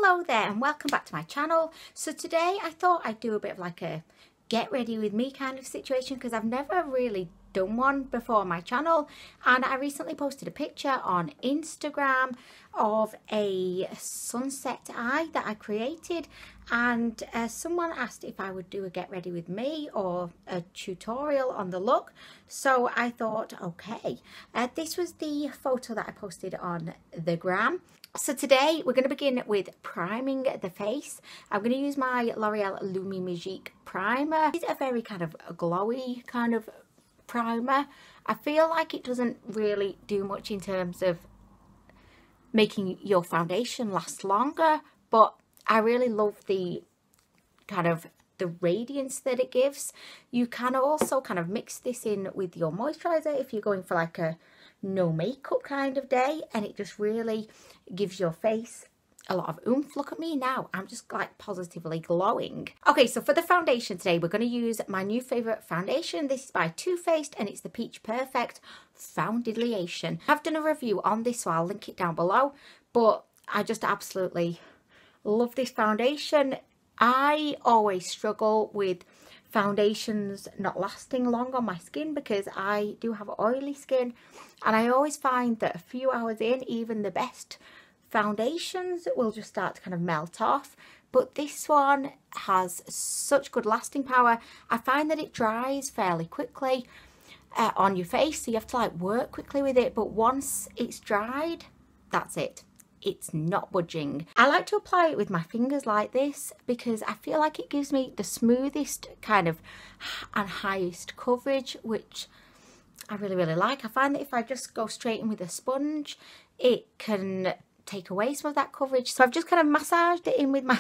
Hello there and welcome back to my channel. So today I thought I'd do a bit of like a get ready with me kind of situation because I've never really done one before on my channel, and I recently posted a picture on Instagram of a sunset eye that I created, and someone asked if I would do a get ready with me or a tutorial on the look. So I thought, okay, this was the photo that I posted on the gram. So today we're going to begin with priming the face. I'm going to use my L'Oreal Lumi Magique primer. It's a very kind of glowy kind of primer. I feel like it doesn't really do much in terms of making your foundation last longer, but I really love the kind of the radiance that it gives. You can also kind of mix this in with your moisturizer if you're going for like a no makeup kind of day, and it just really gives your face a lot of oomph. Look at me now, I'm just like positively glowing. Okay, so for the foundation today we're going to use my new favorite foundation. This is by Too Faced and it's the Peach Perfect Foundation. I've done a review on this, so I'll link it down below, but I just absolutely love this foundation. I always struggle with foundations not lasting long on my skin because I do have oily skin, and I always find that a few hours in, even the best foundations will just start to kind of melt off. But this one has such good lasting power. I find that it dries fairly quickly on your face, so you have to like work quickly with it, but once it's dried, that's it. It's not budging. I like to apply it with my fingers like this because I feel like it gives me the smoothest kind of and highest coverage, which I really like. I find that if I just go straight in with a sponge, it can take away some of that coverage. So I've just kind of massaged it in with my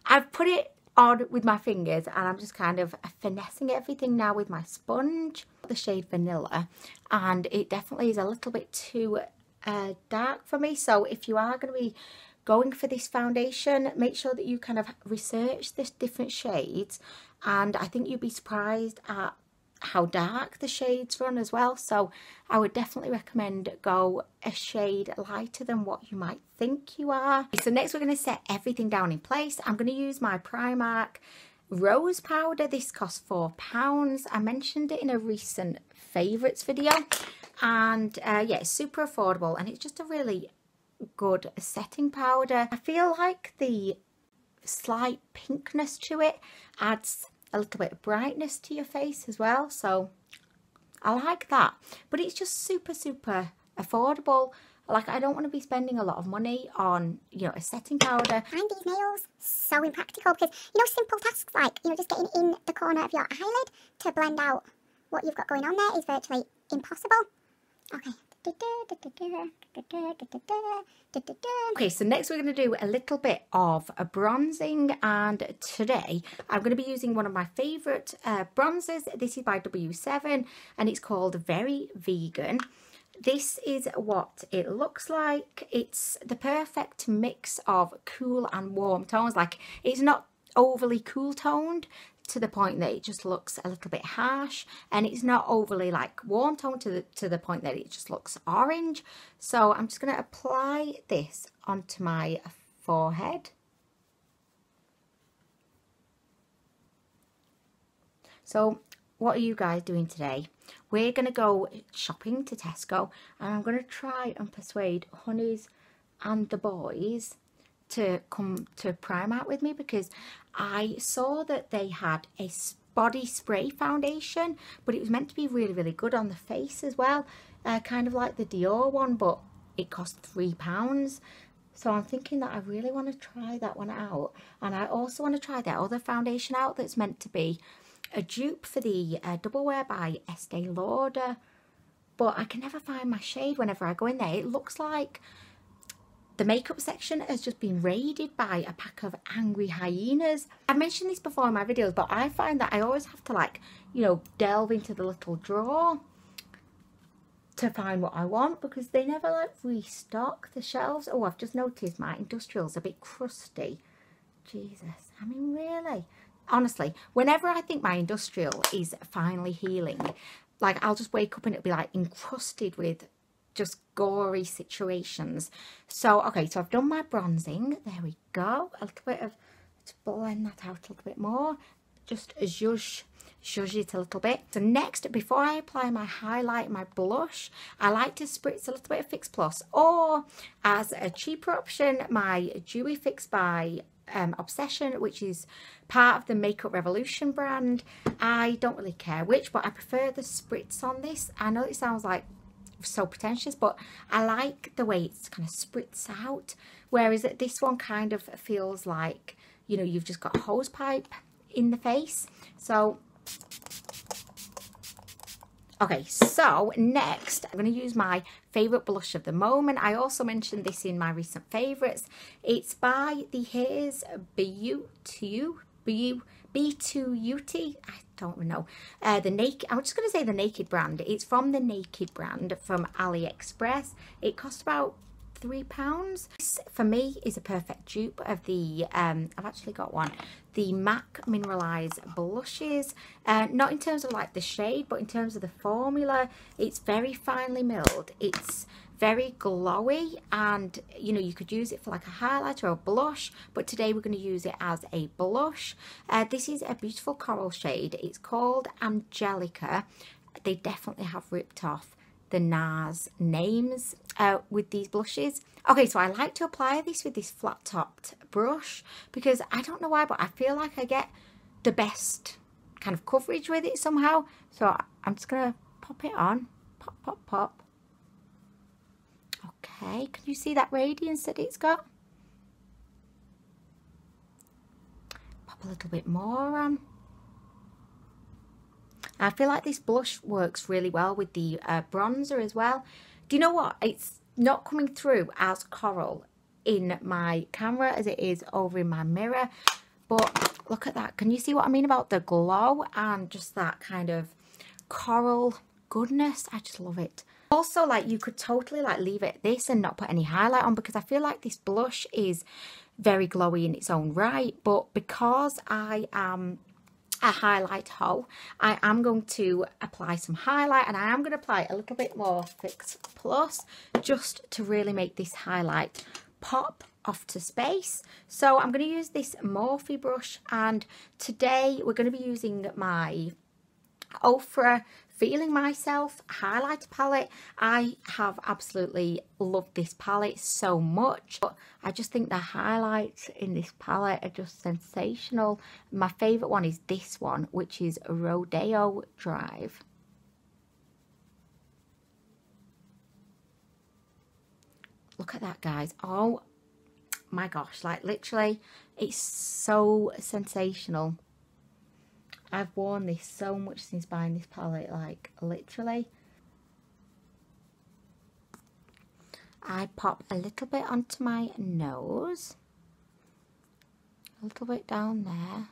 I've put it on with my fingers, and I'm just kind of finessing everything now with my sponge. The shade Vanilla, and it definitely is a little bit too dark for me. So if you are going to be going for this foundation, make sure that you kind of research the different shades, and I think you'd be surprised at how dark the shades run as well. So I would definitely recommend go a shade lighter than what you might think you are. So next we're going to set everything down in place. I'm going to use my Primark rose powder. This costs £4. I mentioned it in a recent favourites video, and yeah, it's super affordable, and it's just a really good setting powder. I feel like the slight pinkness to it adds a little bit of brightness to your face as well, so I like that. But it's just super affordable. Like, I don't want to be spending a lot of money on, you know, a setting powder. I find these nails so impractical because, you know, simple tasks like, you know, just getting in the corner of your eyelid to blend out what you've got going on there is virtually impossible. Okay. Okay, so next we're going to do a little bit of a bronzing, and today I'm going to be using one of my favourite bronzers. This is by W7 and it's called Very Vegan. This is what it looks like. It's the perfect mix of cool and warm tones. Like, it's not overly cool toned to the point that it just looks a little bit harsh, and it's not overly like warm toned to the point that it just looks orange. So I'm just going to apply this onto my forehead. So what are you guys doing today? We're going to go shopping to Tesco, and I'm going to try and persuade Honeys and the boys to come to Primark with me, because I saw that they had a body spray foundation, but it was meant to be really good on the face as well, kind of like the Dior one, but it cost £3. So I'm thinking that I really want to try that one out, and I also want to try that other foundation out that's meant to be a dupe for the Double Wear by Estee Lauder, but I can never find my shade whenever I go in there. It looks like the makeup section has just been raided by a pack of angry hyenas. I've mentioned this before in my videos, but I find that I always have to, like, you know, delve into the little drawer to find what I want, because they never like restock the shelves. Oh, I've just noticed my industrial's a bit crusty. Jesus, I mean, really? Honestly, whenever I think my industrial is finally healing, like, I'll just wake up and it'll be like encrusted with just gory situations. So, okay, so I've done my bronzing. There we go. A little bit of, to blend that out a little bit more. Just zhuzh it a little bit. So next, before I apply my highlight, my blush, I like to spritz a little bit of Fix Plus, or as a cheaper option, my Dewy Fix by Obsession, which is part of the Makeup Revolution brand. I don't really care which, but I prefer the spritz on this. I know it sounds like so pretentious, but I like the way it's kind of spritz out, whereas this one kind of feels like, you know, you've just got a hose pipe in the face. So okay, so next I'm going to use my favourite blush of the moment. I also mentioned this in my recent favourites. It's by the Hair's B2UT. I don't know. The Naked, I'm just going to say the Naked brand. It's from the Naked brand from AliExpress. It cost about £3. This for me is a perfect dupe of the I've actually got one, the MAC Mineralize blushes. Not in terms of like the shade, but in terms of the formula. It's very finely milled, it's very glowy, and you know, you could use it for like a highlighter or a blush, but today we're going to use it as a blush. This is a beautiful coral shade. It's called Angelica. They definitely have ripped off the NARS names with these blushes. Okay, so I like to apply this with this flat topped brush because I don't know why, but I feel like I get the best kind of coverage with it somehow. So I'm just gonna pop it on, pop, pop, pop. Okay, can you see that radiance that it's got? Pop a little bit more on. I feel like this blush works really well with the bronzer as well. Do you know what? It's not coming through as coral in my camera as it is over in my mirror. But look at that. Can you see what I mean about the glow and just that kind of coral goodness? I just love it. Also, like, you could totally like leave it this and not put any highlight on, because I feel like this blush is very glowy in its own right. But because I am a highlight hoe, I am going to apply some highlight, and I am going to apply a little bit more Fix Plus just to really make this highlight pop off to space. So I'm going to use this Morphe brush, and today we're going to be using my Ofra Feeling Myself highlighter palette. I have absolutely loved this palette so much, but I just think the highlights in this palette are just sensational. My favourite one is this one, which is Rodeo Drive. Look at that, guys. Oh my gosh, like literally it's so sensational. I've worn this so much since buying this palette, like literally. I pop a little bit onto my nose, a little bit down there,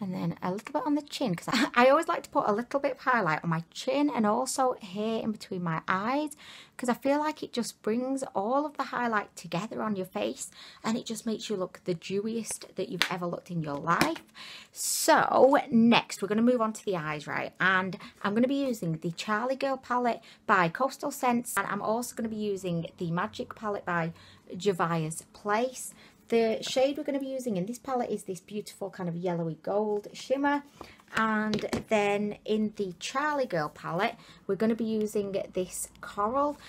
and then a little bit on the chin, because I always like to put a little bit of highlight on my chin and also here in between my eyes, because I feel like it just brings all of the highlight together on your face and it just makes you look the dewiest that you've ever looked in your life. So next we're going to move on to the eyes, right? And I'm going to be using the Charlie Girl palette by Coastal Scents, and I'm also going to be using the Magic palette by Javia's Place. The shade we're going to be using in this palette is this beautiful kind of yellowy gold shimmer. And then in the Charlie Girl palette, we're going to be using this coral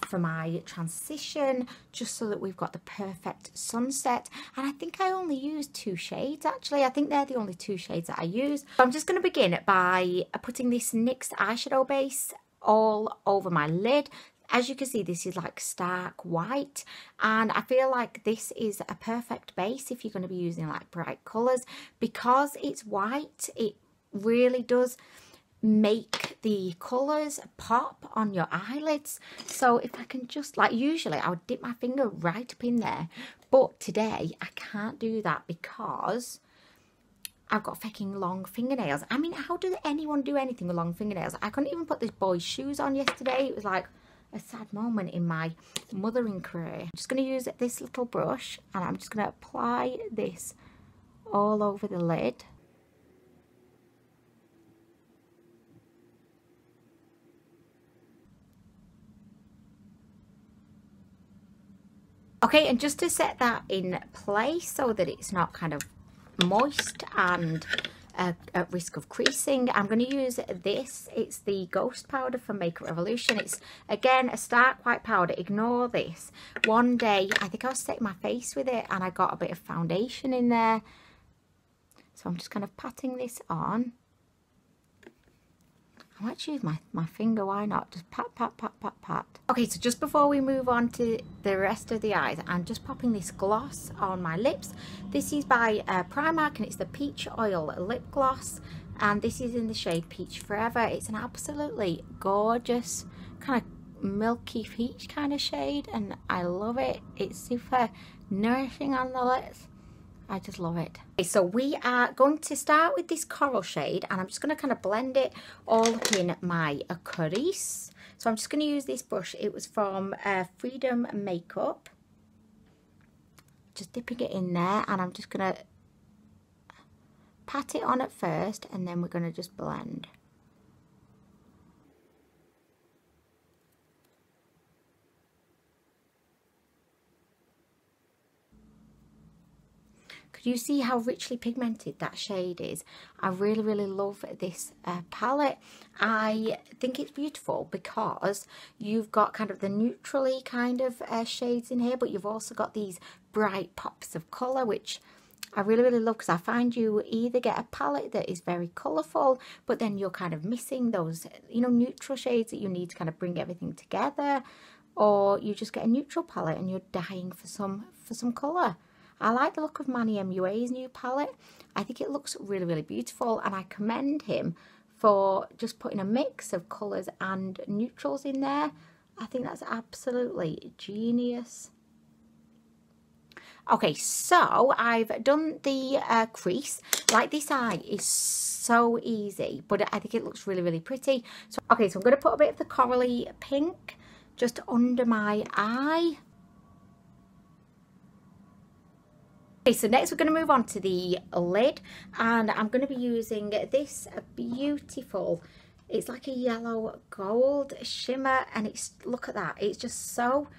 for my transition, just so that we've got the perfect sunset. And I think I only used 2 shades, actually. I think they're the only 2 shades that I use. So I'm just going to begin by putting this NYX eyeshadow base all over my lid. As you can see, this is like stark white, and I feel like this is a perfect base if you're going to be using like bright colours. Because it's white, it really does make the colours pop on your eyelids. So if I can just, like, usually I would dip my finger right up in there, but today I can't do that because I've got fucking long fingernails. I mean, how does anyone do anything with long fingernails? I couldn't even put this boy's shoes on yesterday. It was like a sad moment in my mothering career. I'm just going to use this little brush, and I'm just going to apply this all over the lid. Okay, and just to set that in place so that it's not kind of moist and at risk of creasing, I'm going to use this. It's the Ghost powder from Makeup Revolution. It's again a stark white powder. Ignore this. One day I think I was setting my face with it and I got a bit of foundation in there, so I'm just kind of patting this on. I might use my finger, why not? Just pat, pat, pat, pat, pat. Okay, so just before we move on to the rest of the eyes, I'm just popping this gloss on my lips. This is by Primark and it's the Peach Oil Lip Gloss. And this is in the shade Peach Forever. It's an absolutely gorgeous, kind of milky peach kind of shade. And I love it. It's super nourishing on the lips. I just love it. Okay, so we are going to start with this coral shade and I'm just going to kind of blend it all up in my crease. So I'm just going to use this brush. It was from Freedom Makeup. Just dipping it in there and I'm just going to pat it on at first and then we're going to just blend. You see how richly pigmented that shade is. I really, really love this palette. I think it's beautiful because you've got kind of the neutrally kind of shades in here, but you've also got these bright pops of colour, which I really, really love, because I find you either get a palette that is very colourful, but then you're kind of missing those, you know, neutral shades that you need to kind of bring everything together, or you just get a neutral palette and you're dying for some colour. I like the look of Manny MUA's new palette. I think it looks really, really beautiful and I commend him for just putting a mix of colours and neutrals in there. I think that's absolutely genius. Okay, so I've done the crease. Like, this eye is so easy, but I think it looks really, really pretty. So, okay, so I'm going to put a bit of the corally pink just under my eye. Okay, so next we're going to move on to the lid and I'm going to be using this beautiful, it's like a yellow gold shimmer and it's, look at that, it's just so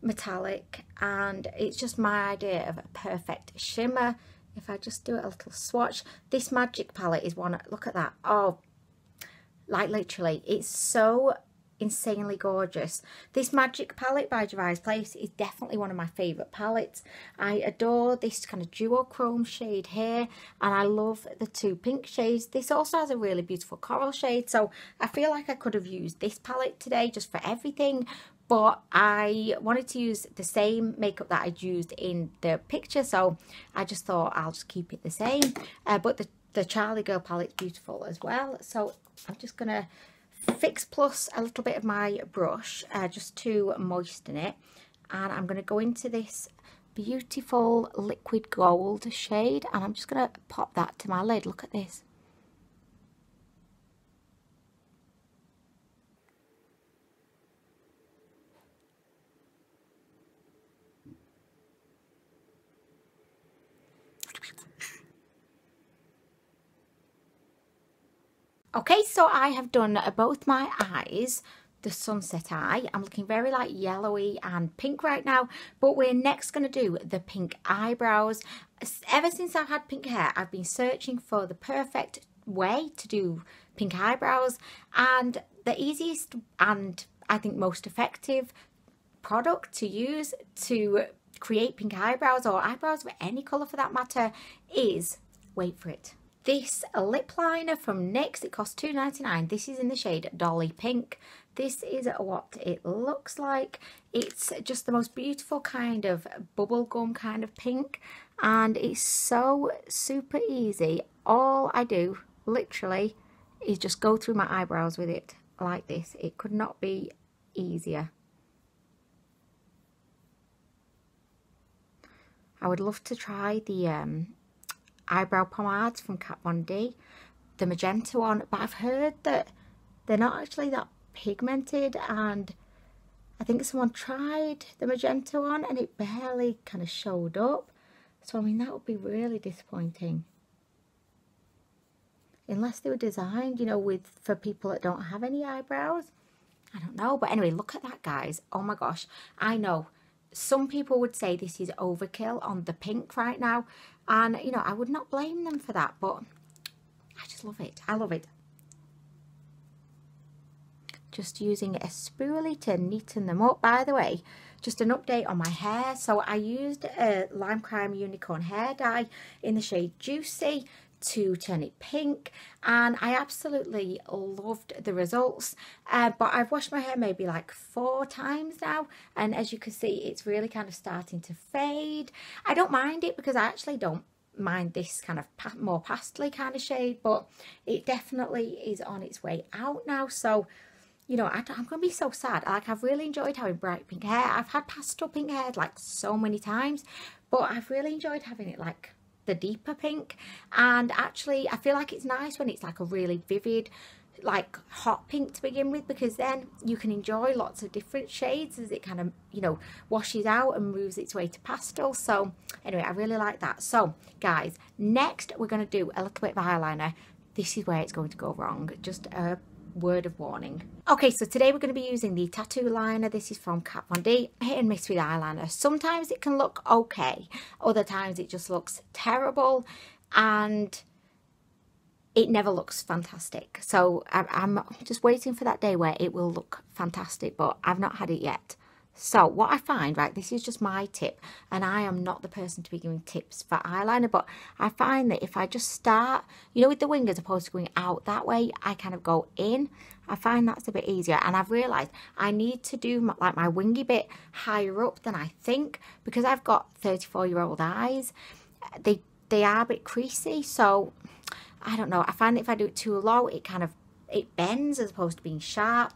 metallic and it's just my idea of a perfect shimmer. If I just do a little swatch, this Magic palette is one, look at that, oh, like literally, it's so insanely gorgeous. This Magic palette by Gervais Place is definitely one of my favourite palettes. I adore this kind of duochrome shade here and I love the two pink shades. This also has a really beautiful coral shade, so I feel like I could have used this palette today just for everything, but I wanted to use the same makeup that I'd used in the picture, so I just thought I'll just keep it the same. But the Charlie Girl palette's beautiful as well, so I'm just gonna Fix Plus a little bit of my brush just to moisten it, and I'm going to go into this beautiful liquid gold shade and I'm just going to pop that to my lid. Look at this. Okay, so I have done both my eyes, the sunset eye. I'm looking very like yellowy and pink right now, but we're next going to do the pink eyebrows. Ever since I've had pink hair, I've been searching for the perfect way to do pink eyebrows, and the easiest and I think most effective product to use to create pink eyebrows, or eyebrows of any colour for that matter, is, wait for it, this lip liner from NYX. It costs $2.99. This is in the shade Dolly Pink. This is what it looks like. It's just the most beautiful kind of bubblegum kind of pink, and it's so super easy. All I do literally is just go through my eyebrows with it like this. It could not be easier. I would love to try the eyebrow pomades from Kat Von D, the magenta one, but I've heard that they're not actually that pigmented, and I think someone tried the magenta one and it barely kind of showed up, so I mean that would be really disappointing, unless they were designed, you know, for people that don't have any eyebrows. I don't know, but anyway, look at that, guys. Oh my gosh, I know some people would say this is overkill on the pink right now, and you know, I would not blame them for that, but I just love it. I love it. Just using a spoolie to neaten them up. By the way, just an update on my hair. So I used a Lime Crime Unicorn hair dye in the shade Juicy to turn it pink, and I absolutely loved the results. But I've washed my hair maybe like 4 times now, and as you can see, it's really kind of starting to fade. I don't mind it because I actually don't mind this kind of more pastely kind of shade, but it definitely is on its way out now. So you know, I'm going to be so sad. Like, I've really enjoyed having bright pink hair. I've had pastel pink hair like so many times, but I've really enjoyed having it like the deeper pink. And actually, I feel like it's nice when it's like a really vivid, like hot pink to begin with, because then you can enjoy lots of different shades as it kind of, you know, washes out and moves its way to pastel. So anyway, I really like that. So guys, next we're going to do a little bit of eyeliner. This is where it's going to go wrong. Just a word of warning. Okay, so today we're going to be using the tattoo liner. This is from Kat Von D. Hit and miss with eyeliner. Sometimes it can look okay, other times it just looks terrible, and it never looks fantastic. So I'm just waiting for that day where it will look fantastic, but I've not had it yet. So what I find, right, this is just my tip, and I am not the person to be giving tips for eyeliner, but I find that if I just start, you know, with the wing as opposed to going out that way, I kind of go in. I find that's a bit easier, and I've realised I need to do my wingy bit higher up than I think, because I've got 34-year-old eyes. They are a bit creasy, so I don't know. I find that if I do it too low, it bends as opposed to being sharp.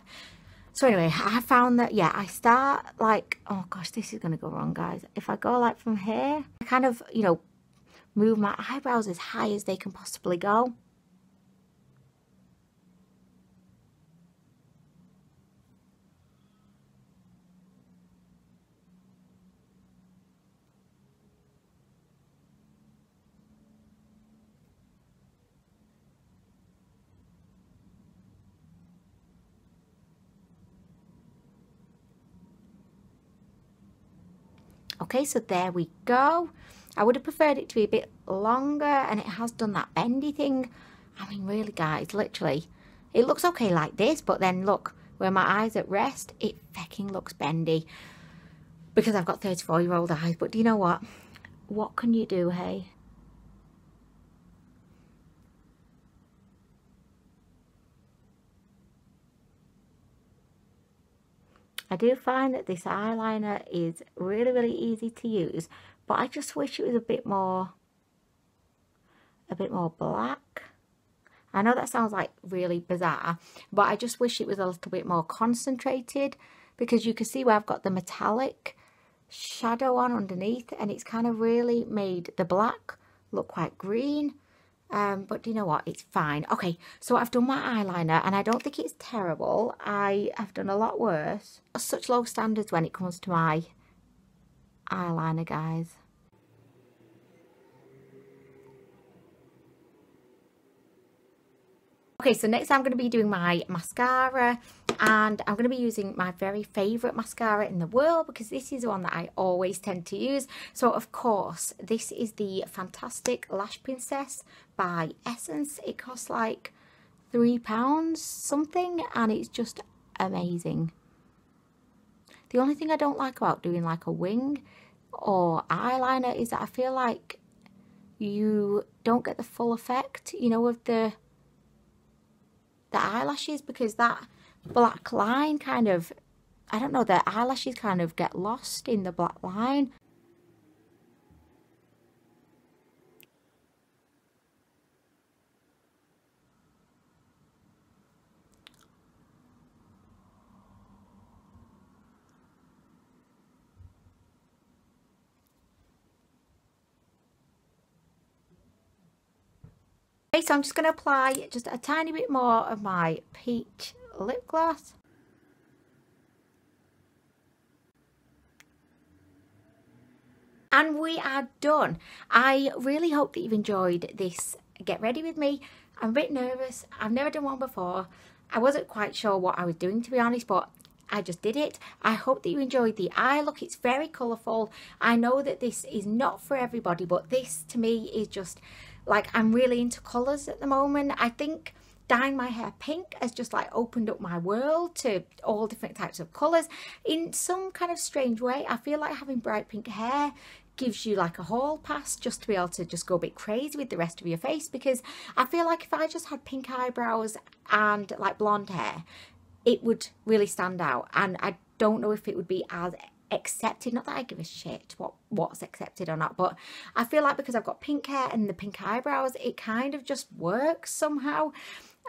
So anyway, I found that, yeah, I start like, oh gosh, this is going to go wrong, guys. If I go like from here, I kind of, you know, move my eyebrows as high as they can possibly go. Okay, so there we go. I would have preferred it to be a bit longer, and it has done that bendy thing. I mean, really, guys, literally, it looks okay like this, but then look, where my eyes at rest, it fucking looks bendy because I've got 34-year-old eyes. But do you know what? What can you do, hey? I do find that this eyeliner is really, really easy to use, but I just wish it was a bit more black. I know that sounds like really bizarre, but I just wish it was a little bit more concentrated, because you can see where I've got the metallic shadow on underneath, and it's kind of really made the black look quite green. But you know what, it's fine. Okay, so I've done my eyeliner, and I don't think it's terrible. I have done a lot worse. Such low standards when it comes to my eyeliner, guys. Okay, so next I'm going to be doing my mascara, and I'm going to be using my very favourite mascara in the world, because this is the one that I always tend to use. So of course, this is the Fantastic Lash Princess by Essence. It costs like £3 something, and it's just amazing. The only thing I don't like about doing like a wing or eyeliner is that I feel like you don't get the full effect, you know, of the eyelashes, because that black line kind of, I don't know, the eyelashes kind of get lost in the black line. Okay, so I'm just going to apply just a tiny bit more of my peach lip gloss. And we are done. I really hope that you've enjoyed this Get Ready With Me. I'm a bit nervous. I've never done one before. I wasn't quite sure what I was doing, to be honest, but I just did it. I hope that you enjoyed the eye look. It's very colourful. I know that this is not for everybody, but this to me is just like, I'm really into colours at the moment. I think dyeing my hair pink has just like opened up my world to all different types of colours in some kind of strange way. I feel like having bright pink hair gives you like a hall pass just to be able to just go a bit crazy with the rest of your face, because I feel like if I just had pink eyebrows and like blonde hair, it would really stand out, and I don't know if it would be as accepted. Not that I give a shit what's accepted or not, but I feel like because I've got pink hair and the pink eyebrows, it kind of just works somehow.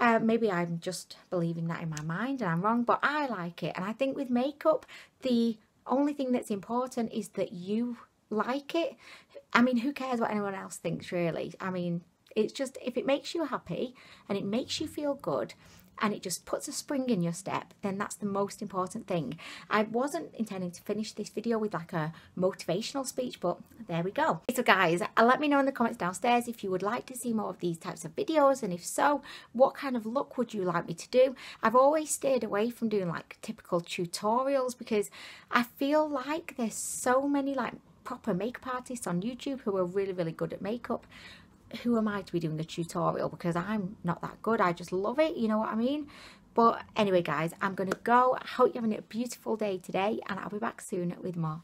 Maybe I'm just believing that in my mind and I'm wrong, but I like it. And I think with makeup, the only thing that's important is that you like it. I mean, who cares what anyone else thinks, really? I mean, it's just, if it makes you happy and it makes you feel good and it just puts a spring in your step, then that's the most important thing. I wasn't intending to finish this video with like a motivational speech, but there we go. So guys, let me know in the comments downstairs if you would like to see more of these types of videos, and if so, what kind of look would you like me to do? I've always stayed away from doing like typical tutorials because I feel like there's so many like proper makeup artists on YouTube who are really, really good at makeup. Who am I to be doing a tutorial? Because I'm not that good. I just love it, you know what I mean? But anyway guys, I'm gonna go. I hope you're having a beautiful day today, and I'll be back soon with more.